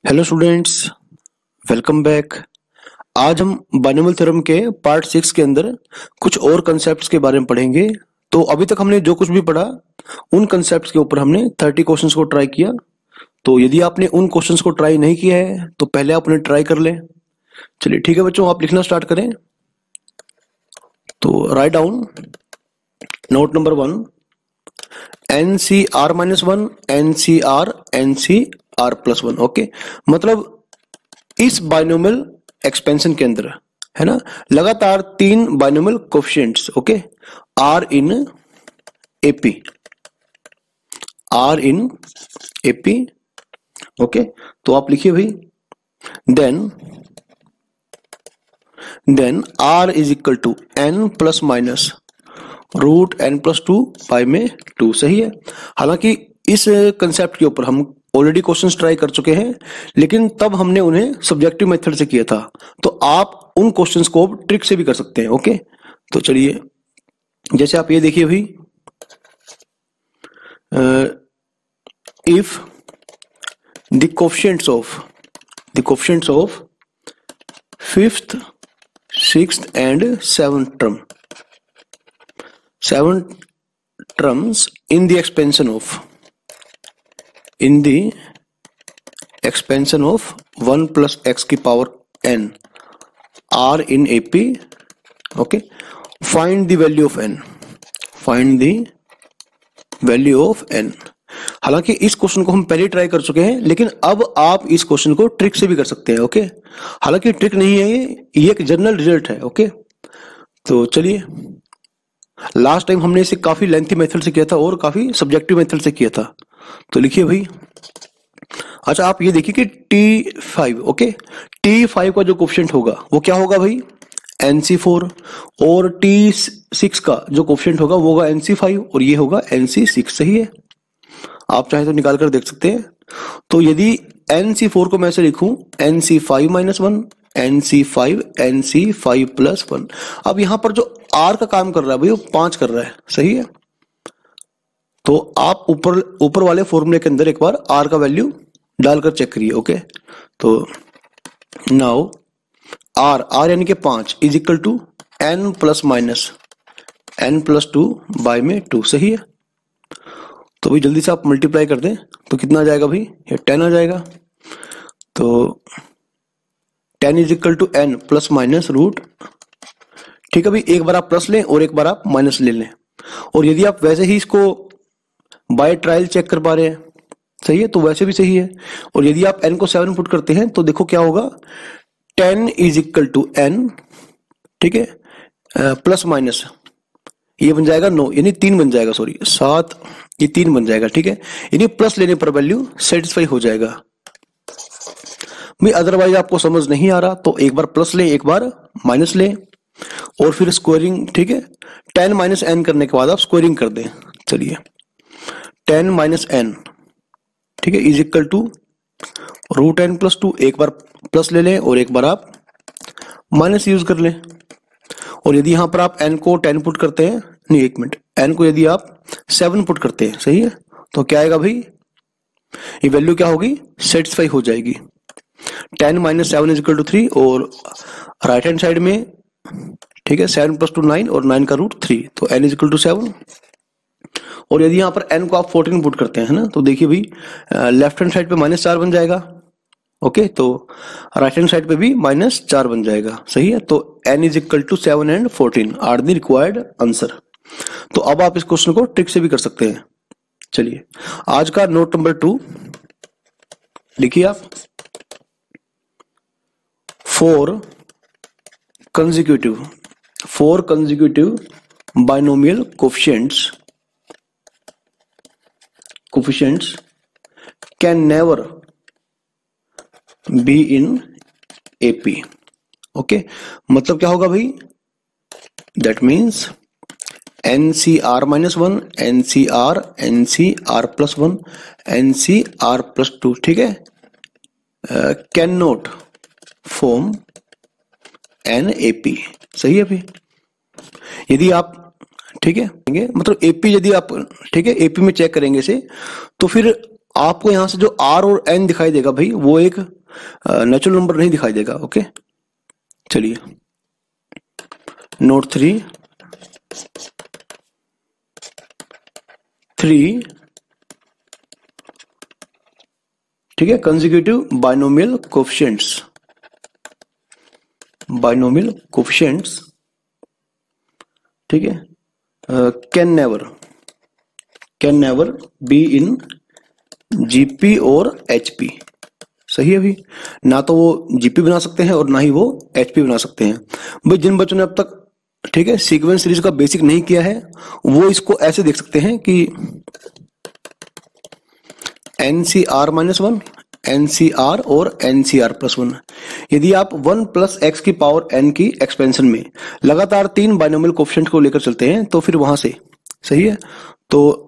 Hello students, welcome back. आज हम binomial theorem के पार्ट 6 के अंदर कुछ और कंसेप्ट्स के बारे में पढ़ेंगे। तो अभी तक हमने जो कुछ भी पढ़ा उन कंसेप्ट्स के ऊपर हमने 30 क्वेश्चंस को ट्राई किया। तो यदि आपने उन क्वेश्चंस को ट्राई नहीं किया है तो पहले आप उन्हें ट्राई कर लें। चलिए ठीक है बच्चों, आप लिखना स्टार्ट करें। तो write down note number 1, NCR-1 NCR+1। Okay, मतलब इस बाइनोमियल एक्सपेंशन के अंदर है ना लगातार 3 binomial coefficients okay are in AP okay. तो आप लिखिए भाई then R is equal to n plus minus root n+2 pi में 2। सही है। हालांकि इस कंसेप्ट के ऊपर हम ऑलरेडी क्वेश्चंस ट्राई कर चुके हैं, लेकिन तब हमने उन्हें सब्जेक्टिव मेथड से किया था। तो आप उन क्वेश्चंस को ट्रिक से भी कर सकते हैं। ओके, तो चलिए जैसे आप ये देखिए भाई, if the coefficients of 5th 6th and 7th terms in the expansion of 1 plus x की power n are in AP, okay, find the value of n। हालांकि इस क्वेश्चन को हम पहले ट्राई कर चुके हैं, लेकिन अब आप इस क्वेश्चन को ट्रिक से भी कर सकते हैं। ओके, हालांकि ट्रिक नहीं है, ये एक जनरल रिजल्ट है। ओके, तो चलिए, लास्ट टाइम हमने इसे काफी लेंथी मेथड से किया था और काफी सब्जेक्टिव मेथड से किया था। तो लिखिए भाई, अच्छा आप ये देखिए कि T5 ओके, T5 का जो कोफिशिएंट होगा वो क्या होगा भाई, NC4, और T6 का जो कोफिशिएंट होगा वो होगा NC5 और ये होगा NC6। सही है, आप चाहे तो निकाल कर देख सकते हैं। तो यदि NC4 को मैं ऐसे लिखूं NC5-1 NC5 अब यहां पर जो R का काम कर रहा है भाई वो 5 कर रहा है। सही है, तो आप ऊपर वाले फॉर्मूले के अंदर एक बार R का वैल्यू डालकर चेक करिए। ओके, तो नाउ R यानी कि 5 is equal to n plus minus n+2 by में 2। सही है, तो भाई जल्दी से आप मल्टीप्लाई कर दें तो कितना आ जाएगा भाई, ये 10 आ जाएगा। तो 10 is equal to n plus minus root, ठीक है भाई, एक बार आप प्लस लें और एक बार आप माइनस ले लें। और यदि आप वैसे ही इसको बाय ट्रायल चेक कर पा रहे हैं, सही है, तो वैसे भी सही है। और यदि आप n को 7 पुट करते हैं तो देखो क्या होगा, 10 इज इक्वल टू n, ठीक है, प्लस माइनस ये बन जाएगा 9, यानी 3 बन जाएगा, सॉरी 7, ये 3 बन जाएगा। ठीक है, यानी प्लस लेने पर वैल्यू सेटिस्फाई हो जाएगा भाई। अदरवाइज आपको समझ नहीं आ रहा तो एक बार प्लस ले, एक बार माइनस ले और फिर स्क्वायरिंग। ठीक है, 10 माइनस n करने के बाद आप स्क्वायरिंग कर दें। चलिए 10 माइनस n, ठीक है, is equal to root n+2, एक बार प्लस ले लें और एक बार आप माइनस यूज कर लें। और यदि यहां पर आप n को 10 पुट करते हैं, नहीं एक मिनट, n को यदि आप 7 पुट करते हैं, सही है, तो क्या आएगा भाई, ये वैल्यू क्या होगी, सेटिस्फाई हो जाएगी। 10 माइनस 7 इज इक्वल टू 3 और राइट हैंड साइड में, ठीक है, 7+2 9 और 9 का रूट 3, तो n इज इक्वल टू 7। और यदि यहां पर n को आप 14 पुट करते हैं ना, तो देखिए भाई लेफ्ट हैंड साइड पे -4 बन जाएगा। ओके, तो राइट हैंड साइड पे भी -4 बन जाएगा। सही है, तो n is equal to 7 and 14 are the required answer. तो अब आप इस क्वेश्चन को ट्रिक से भी कर सकते हैं। चलिए आज का नोट नंबर 2 लिखिए आप, 4 consecutive binomial coefficients can never be in AP। Okay, मतलब क्या होगा भाई, that means NCR-1 NCR+1 NCR+2, ठीक है, can not form an AP। सही है भाई, यदि आप, ठीक है, मतलब AP यदि आप, ठीक है, AP में चेक करेंगे इसे, तो फिर आपको यहां से जो r और n दिखाई देगा भाई वो एक नेचुरल नंबर नहीं दिखाई देगा। ओके चलिए नोट 3 ठीक है कंसेक्यूटिव बाइनोमियल कोफिशिएंट्स ठीक है can never be in GP और एचपी। सही है भाई, ना तो वो जीपी बना सकते हैं और ना ही वो एचपी बना सकते हैं। भाई जिन बच्चों ने अब तक ठीक है सीक्वेंस सीरीज का बेसिक नहीं किया है वो इसको ऐसे देख सकते हैं कि NCR-1 NCR और NCR+1। यदि आप 1 प्लस एक्स की पावर n की एक्सपेंशन में लगातार 3 बाइनोमियल कोफिशिएंट को लेकर चलते हैं तो फिर वहां से सही है। तो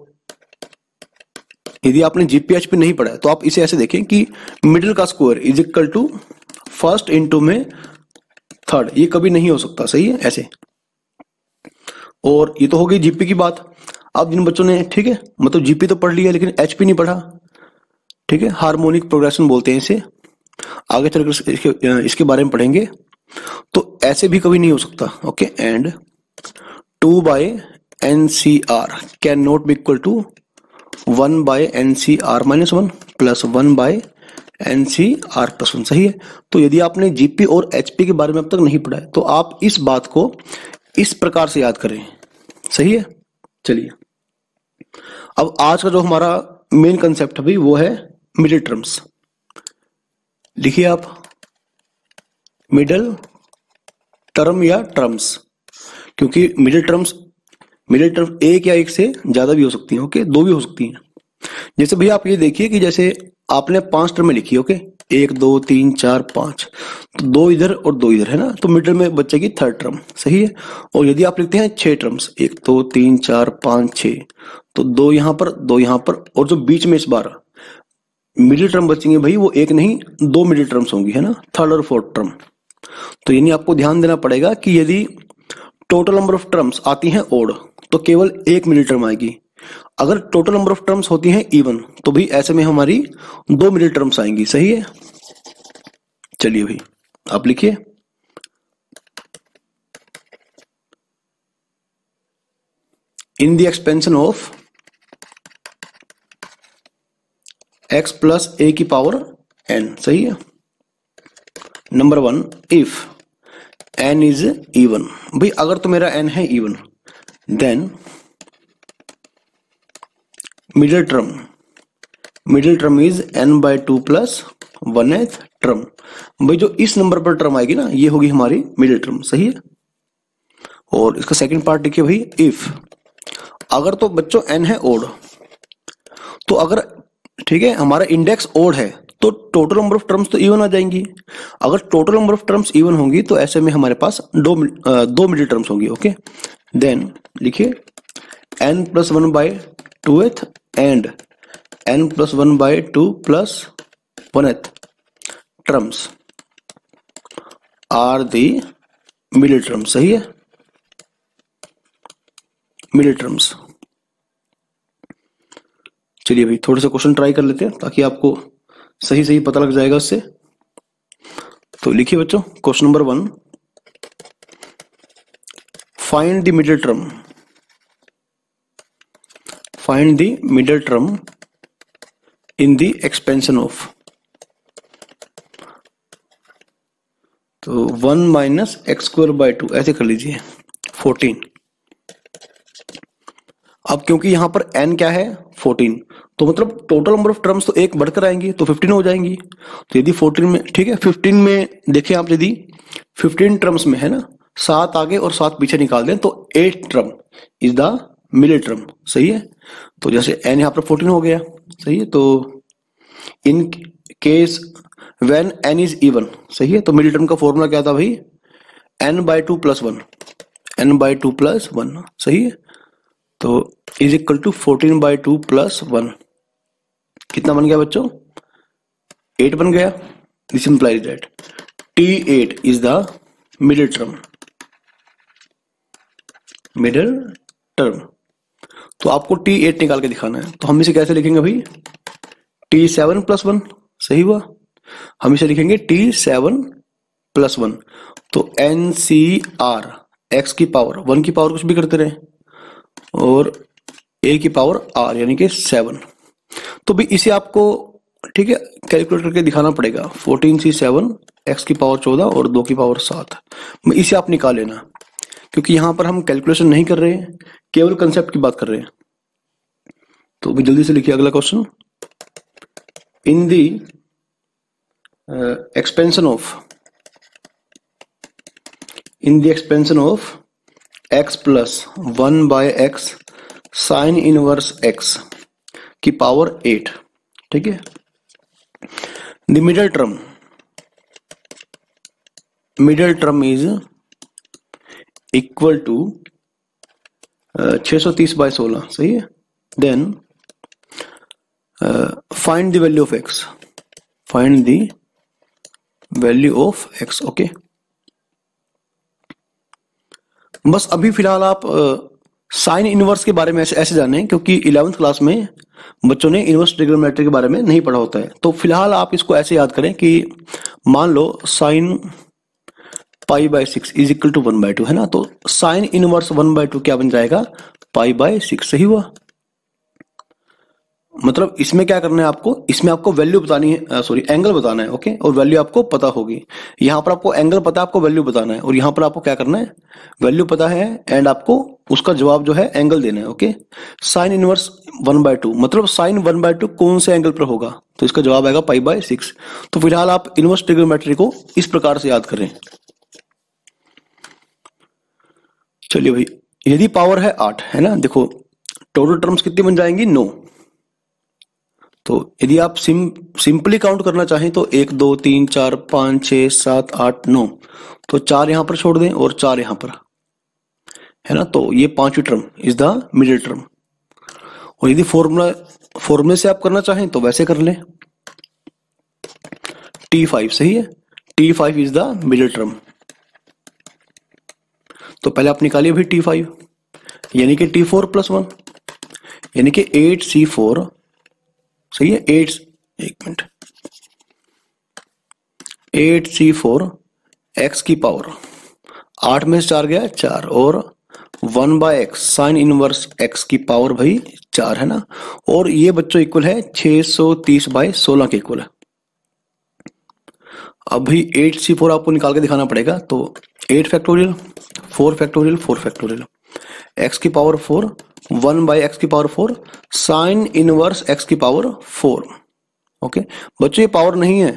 यदि आपने जीपीएचपी नहीं पढ़ा है तो आप इसे ऐसे देखें कि मिडिल का square is equal to first into में थर्ड, ये कभी नहीं हो सकता। सही है ऐसे। और ये तो हो गई जीपी की बात। अब जिन बच्चों ने ठीक है मतलब जीपी तो पढ़ लिया लेकिन एचपी नहीं पढ़ा, ठीक है हार्मोनिक प्रोग्रेशन बोलते हैं इसे, आगे चलकर इसके बारे में पढ़ेंगे। तो ऐसे भी कभी नहीं हो सकता। Okay and 2/NCR can not be equal to 1/NCR-1 plus 1/NCR+1। सही है। तो यदि आपने जीपी और एचपी के बारे में अब तक नहीं पढ़ा है तो आप इस बात को इस प्रकार से याद करें। सही है। चलिए अब आज का जो हमारा मेन कंसेप्ट है भाई वो है मिडिल टर्म्स। लिखिए आप मिडिल टर्म या टर्म्स, क्योंकि मिडिल टर्म एक या एक से ज्यादा भी हो सकती हैं। ओके दो भी हो सकती हैं। जैसे भैया आप ये देखिए कि जैसे आपने 5 टर्म लिखी। ओके 1 2 3 4 5, तो 2 इधर और 2 इधर है ना, तो मिडिल में बचेगी थर्ड टर्म। सही है। और यदि आप लिखते हैं 6 टर्म्स 1 2 3 4 5 6, तो 2 यहां पर 2 यहां पर, और जो बीच में इस बार मिडिल टर्म बचेंगे भाई वो एक नहीं 2 मिडिल टर्म्स होंगी है ना, थर्ड और फोर्थ टर्म। तो यानी आपको ध्यान देना पड़ेगा कि यदि टोटल नंबर ऑफ टर्म्स आती हैं ओड तो केवल एक मिडिल टर्म आएगी। अगर टोटल नंबर ऑफ टर्म्स होती हैं इवन तो भी ऐसे में हमारी 2 मिडिल टर्म्स आएंगी। सही है। चलिए भाई आप लिखिए in the expansion of x plus a की पावर n। सही है। Number 1 if n is even. भाई अगर तो मेरा n है even then middle term is n/2 plus 1th term. भाई जो इस नंबर पर टर्म आएगी ना ये होगी हमारी मिडिल टर्म। सही है। और इसका सेकंड पार्ट लिखिए भाई इफ, अगर तो बच्चों n है ओड, तो अगर ठीक है हमारा इंडेक्स ओड है तो टोटल नंबर ऑफ टर्म्स तो इवन आ जाएंगी। अगर total number of terms even होंगी तो ऐसे में हमारे पास दो मिडिल टर्म्स होंगी। ओके देन लिखिए n plus 1/2th and n plus 1/2 plus 1th terms are the middle terms. सही है। Middle terms. चलिए भाई थोड़े से क्वेश्चन ट्राई कर लेते हैं ताकि आपको सही सही पता लग जाएगा उससे। तो लिखिए बच्चों question number 1 find the middle term in the expansion of, तो 1 माइनस x² ऐसे कर लीजिए 14। अब क्योंकि यहां पर n क्या है 14, तो मतलब टोटल नंबर ऑफ टर्म्स तो एक बढ़कर आएंगी तो 15 हो जाएंगी। तो यदि 14 में ठीक है 15 में देखिए आप यदि 15 टर्म्स में है ना 7 आगे और 7 पीछे निकाल दें तो 8 term is the middle term. सही है। तो जैसे n यहाँ पर 14 हो गया। सही है। तो in case when n is even. सही है। तो मिडिल टर्म का फॉर्मूला क्या था भाई n/2 प्लस 1 n/2 प्लस 1। सही है। तो इज इक्वल टू 14/2 प्लस 1 कितना बन गया बच्चों 8 बन गया। This implies that T8 is the middle term. तो आपको T8 निकाल के दिखाना है। तो हम इसे कैसे लिखेंगे भाई t7+1 सही हुआ। हम इसे लिखेंगे t7+1। तो NCR x की पावर 1 की पावर कुछ भी करते रहे और a की पावर r यानी कि 7। तो भी इसे आपको ठीक है कैलकुलेट करके दिखाना पड़ेगा। 14C7 x की पावर 14 और 2 की पावर 7। इसे आप निकाल लेना क्योंकि यहां पर हम कैलकुलेशन नहीं कर रहे हैं, केवल कंसेप्ट की बात कर रहे हैं। तो भी जल्दी से लिखिए अगला question. In the expansion of x plus 1/x sine inverse x की पावर 8, ठीक है। The middle term is equal to 630/16 सही है। Then find the value of x, okay. बस अभी फिलहाल आप साइन इनवर्स के बारे में ऐसे जाने क्योंकि 11th क्लास में बच्चों ने इनवर्स ट्रिग्नोमेट्री के बारे में नहीं पढ़ा होता है। तो फिलहाल आप इसको ऐसे याद करें कि मान लो साइन π/6 इज इक्वल टू 1/2 है ना। तो साइन इनवर्स 1/2 क्या बन जाएगा, π/6 सही हुआ। मतलब इसमें क्या करना है आपको, इसमें आपको वैल्यू बतानी है, सॉरी एंगल बताना है, ओके। और वैल्यू आपको पता होगी। यहां पर आपको एंगल पता है, आपको वैल्यू बताना है। और यहां पर आपको क्या करना है, वैल्यू पता है एंड आपको उसका जवाब जो है एंगल देना है, ओके। साइन इनवर्स 1/2 मतलब साइन 1/2 कौन से एंगल पर होगा, तो इसका जवाब आएगा π/6। तो फिलहाल आप इनवर्स ट्रिग्नोमेट्री को इस प्रकार से याद करें। चलिए भाई, यदि पावर है 8 है ना, देखो टोटल टर्म्स कितनी बन जाएंगी, 9। तो यदि आप सिंपली काउंट करना चाहें तो 1 2 3 4 5 6 7 8 9, तो 4 यहां पर छोड़ दें और 4 यहां पर है ना। तो ये 5वीं term is the middle term. और यदि फॉर्मूले से आप करना चाहें तो वैसे कर लें, T5 सही है, T5 is the middle term. तो पहले आप निकालिए भाई T5 यानी कि T4+1 यानी कि 8C4 सही है। 8C4 x की पावर 8 में से 4 गया 4 और 1/x साइन इनवर्स x की पावर भाई 4 है ना। और ये बच्चों इक्वल है 630/16 के इक्वल है। अब भाई 8C4 आपको निकाल के दिखाना पड़ेगा। तो 8 फैक्टोरियल 4 फैक्टोरियल 4 फैक्टोरियल x की पावर 4 1/x की पावर 4 साइन इनवर्स x की पावर 4, ओके। बच्चों ये पावर नहीं है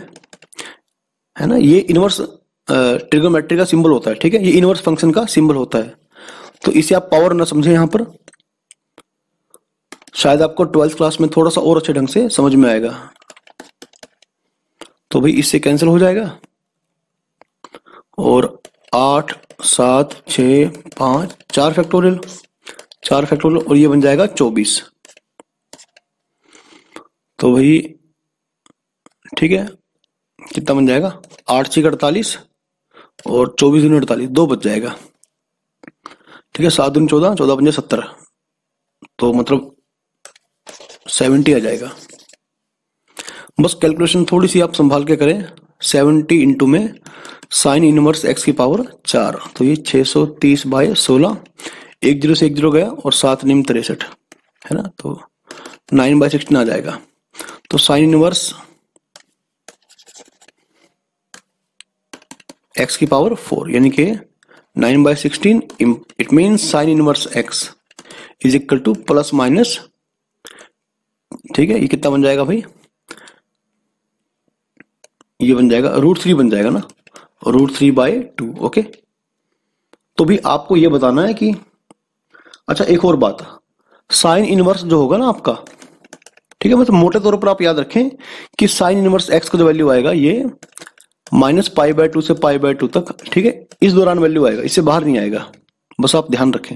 ना, ये इनवर्स ट्रिग्नोमेट्री का सिंबल होता है, ठीक है। ये इनवर्स फंक्शन का सिंबल होता है। तो इसे आप पावर ना समझे, यहां पर शायद आपको 12th क्लास में थोड़ा सा और अच्छे ढंग से समझ में आएगा। तो भाई इससे कैंसिल हो जाएगा और 8 7 6 5 4 फैक्टोरियल और ये बन जाएगा 24। तो भाई ठीक है, कितना बन जाएगा, 8 6 48 और 24 दूनी 48, 2 बच जाएगा, ठीक है। 7 दूनी 14 14 पंजे 70, तो मतलब 70 आ जाएगा। बस कैलकुलेशन थोड़ी सी आप संभाल के करें। 70 इंटू में साइन इनवर्स x की पावर 4, तो ये 630/16, 1 0 से 1 0 गया और 7 निम 63 है ना। तो 9/16 आ जाएगा। तो साइन इनवर्स x की पावर 4 यानी कि 9/16 it means sign inverse x is equal two plus minus, ठीक है। ये कितना बन जाएगा भाई, ये बन जाएगा √3 बन जाएगा ना, √3/2, ओके। तो भी आपको ये बताना है कि अच्छा एक और बात, साइन इनवर्स जो होगा ना आपका, ठीक है, मतलब मोटे तौर पर आप याद रखें कि साइन इनवर्स x का जो वैल्यू आएगा ये -π/2 से π/2 तक, ठीक है, इस दौरान वैल्यू आएगा, इससे बाहर नहीं आएगा, बस आप ध्यान रखें।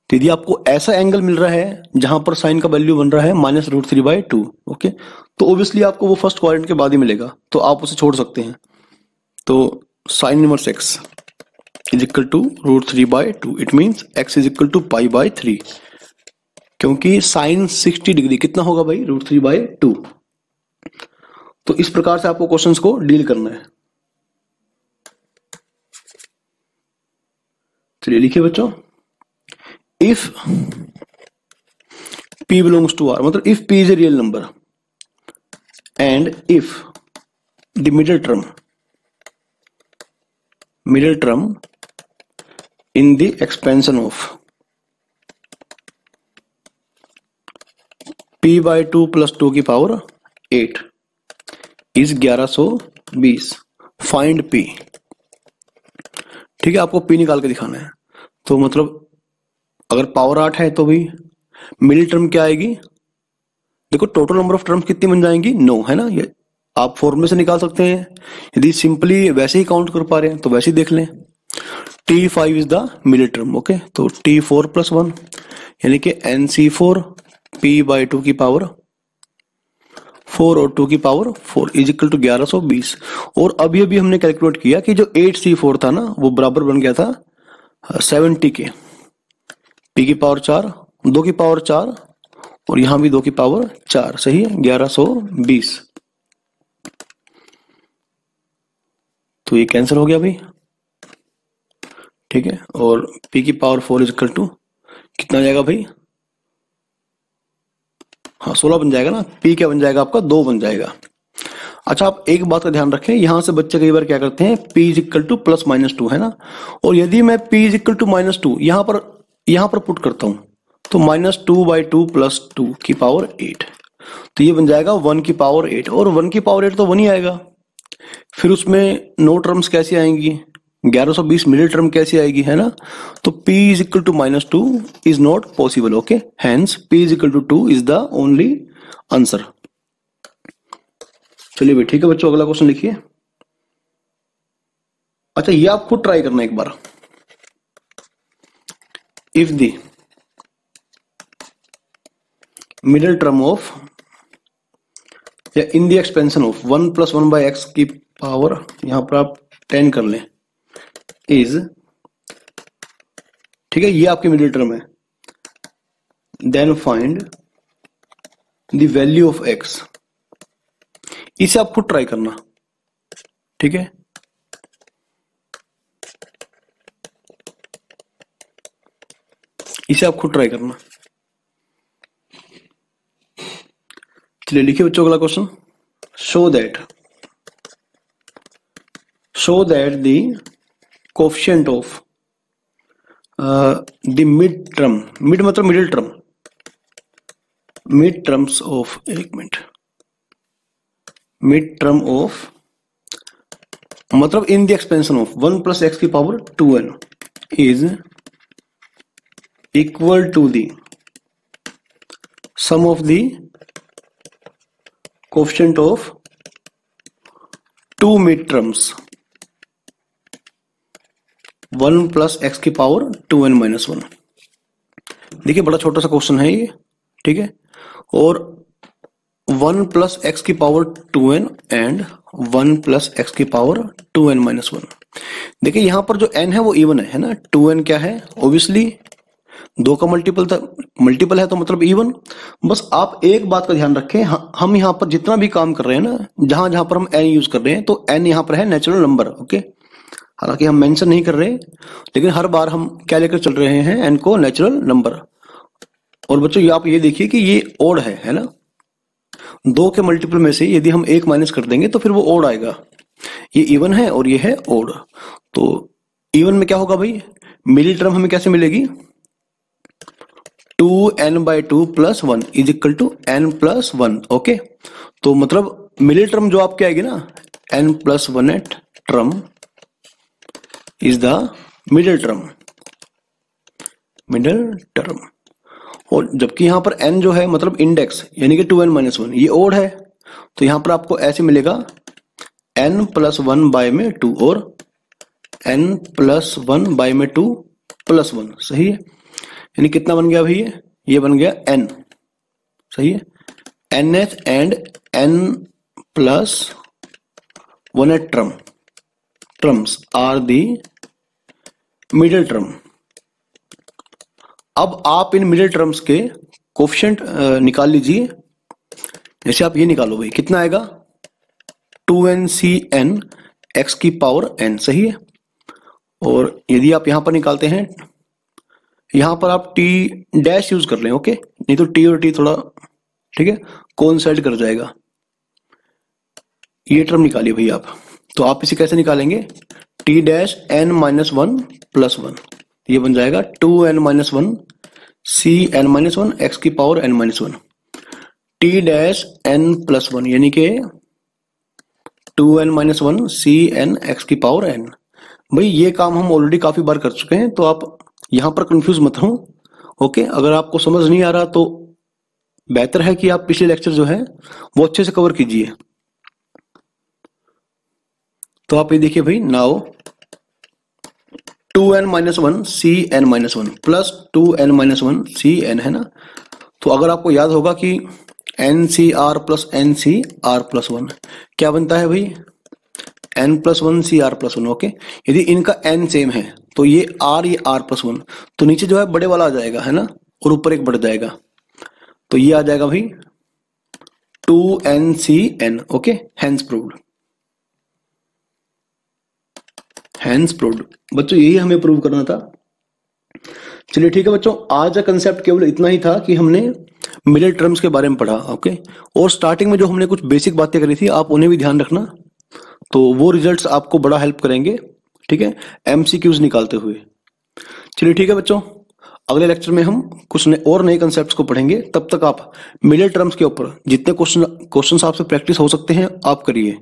तो यदि आपको ऐसा एंगल मिल रहा है जहां पर साइन का वैल्यू बन रहा है -√3/2, ओके, तो ऑब्वियसली आपको वो फर्स्ट क्वाड्रेंट के बाद ही मिलेगा, तो आप उसे छोड़ सकते हैं। तो sine inverse x is equal to √3/2, it means x is equal to π/3, क्योंकि साइन 60 डिग्री कितना होगा भाई, √3/2। तो इस प्रकार से आपको क्वेश्चंस को डील करना है। चलिए लिखिए बच्चों, if p belongs to r, मतलब if p is a real number and if the middle term in the expansion of p/2 plus 2 की पावर 8 is 1120, फाइंड p। ठीक है, आपको p निकाल के दिखाना है। तो मतलब अगर पावर 8 है तो भी मिडिल टर्म क्या आएगी, देखो टोटल नंबर ऑफ टर्म्स कितनी बन जाएंगी, 9 है ना। ये आप फॉर्मूले से निकाल सकते हैं, यदि सिंपली वैसे ही काउंट कर पा रहे हैं तो वैसे ही देख लें। T5 is the middle term, okay. तो T4 + 1 यानी कि NC4 p/2 की पावर 4 और 2 की पावर 4 इज इक्वल टू 1120। और अभी अभी हमने कैलकुलेट किया कि जो 8C4 था ना वो बराबर बन गया था 70 के। p की पावर 4, 2 की पावर 4 और यहां भी 2 की पावर 4, सही है, 1120। तो ये कैंसिल हो गया भाई, ठीक है। और p की पावर 4 इज इक्वल टू कितना जाएगा भाई, हाँ 16 बन जाएगा ना। p क्या बन जाएगा आपका, 2 बन जाएगा। अच्छा, आप एक बात का ध्यान रखें, यहां से बच्चे कई बार क्या करते हैं, p इज इक्वल टू +-2 है ना, और यदि मैं p इज इक्वल टू -2 यहां पर पुट करता हूं तो -2/2 + 2 की पावर 8, तो ये बन जाएगा 1 की पावर 8, और 1 की पावर 8 तो 1 ही आएगा। फिर उसमें 9 टर्म्स कैसी आएंगी, 1120 मिडिल टर्म कैसी आएगी, है ना। तो p is equal to -2 is not possible, okay. Hence p is equal to 2 is the only answer. चलिए भाई, ठीक है बच्चों, अगला क्वेश्चन लिखिए। अच्छा, ये आप खुद ट्राई करना एक बार। If the middle term of या in the expansion of 1 + 1/x की पावर, यहां पर आप 10 कर लें, इज, ठीक है, ये आपकी मिडिल टर्म है, then find the value of x। इसे आप खुद ट्राई करना, ठीक है। इसे आप खुद ट्राई करना। चलिए लिखिए बच्चों अगला question. Show that the coefficient of the mid term, mid मतलब middle term, mid terms of, एक मिनट, मिड टर्म ऑफ मतलब in the expansion of 1 + x की power 2n is equal to the sum of the coefficient of 2 mid terms 1 + x की power 2n - 1। देखिए बड़ा छोटा सा question है ये, ठीक है, और 1 + x की पावर 2n एंड 1 + x की पावर 2n - 1। देखिए यहां पर जो n है वो इवन है ना। 2n क्या है, ऑब्वियसली 2 का मल्टीपल है तो मतलब इवन। बस आप एक बात का ध्यान रखें, हम यहां पर जितना भी काम कर रहे हैं ना, जहां जहां पर हम n यूज कर रहे हैं, तो n यहां पर है नेचुरल नंबर, ओके। हालांकि हम मेंशन नहीं कर रहे, लेकिन हर बार हम क्या लेकर चल रहे हैं, n को नेचुरल नंबर। और बच्चों आप ये देखिए कि ये ओड है ना, 2 के मल्टीपल में से यदि हम 1 माइनस कर देंगे तो फिर वो ओड आएगा। ये इवन है और ये है ओड। तो इवन में क्या होगा भाई, मिडिल टर्म हमें कैसे मिलेगी, 2n/2 + 1 is equal to n + 1, okay. तो मतलब मिडिल टर्म जो आपकी आएगी ना, n + 1 term is the middle term. और जबकि यहां पर n जो है मतलब इंडेक्स यानी कि 2n - 1 ये ओड है, तो यहां पर आपको ऐसे मिलेगा n + 1/2 और n + 1/2 + 1, सही है। यानी कितना बन गया भाई, ये बन गया n, सही है। nh and n + 1 terms are the middle term. अब आप इन मिडिल टर्म्स के कोफिशिएंट निकाल लीजिए। जैसे आप ये निकालो भाई, कितना आएगा 2n/n x की पावर n, सही है। और यदि आप यहां पर निकालते हैं, यहां पर आप t डैश यूज कर लें, ओके, नहीं तो t और t थोड़ा, ठीक है, कोइंसाइड कर जाएगा। ये टर्म निकालिए भाई आप, तो आप इसे कैसे निकालेंगे, t dash n minus 1 plus 1, ये बन जाएगा 2n-1 cn-1 x की power n-1, t dash n plus 1 यानी कि 2n-1 cn x की पावर n। भाई ये काम हम ऑलरेडी काफी बार कर चुके हैं, तो आप यहां पर कंफ्यूज मत हो, ओके। अगर आपको समझ नहीं आ रहा तो बेहतर है कि आप पिछले लेक्चर जो है वो अच्छे से कवर कीजिए। तो आप ये देखिए भाई, now 2n-1 cn-1 plus 2n-1 cn है ना। तो अगर आपको याद होगा कि ncr प्लस ncr प्लस 1 क्या बनता है भाई, n plus 1 cr plus 1, okay. यदि इनका n सेम है तो ये r प्लस 1, तो नीचे जो है बड़े वाला आ जाएगा, है ना, और ऊपर एक बढ़ जाएगा, तो ये आ जाएगा भाई 2ncn, okay. Hence proved, hence proved बच्चों, यही हमें प्रूव करना था। चलिए ठीक है बच्चों, आज का कंसेप्ट केवल इतना ही था कि हमने मिडिल टर्म्स के बारे में पढ़ा, ओके। और स्टार्टिंग में जो हमने कुछ बेसिक बातें करी थी, आप उन्हें भी ध्यान रखना, तो वो रिजल्ट्स आपको बड़ा हेल्प करेंगे, ठीक है, एमसीक्यूज निकालते हुए। चलिए ठीक है बच्चों, अगले लेक्चर में हम कुछ और नए कंसेप्ट्स को पढ़ेंगे। तब तक आप मिडिल टर्म्स के ऊपर जितने क्वेश्चन आपसे प्रैक्टिस हो सकते हैं आप करिए।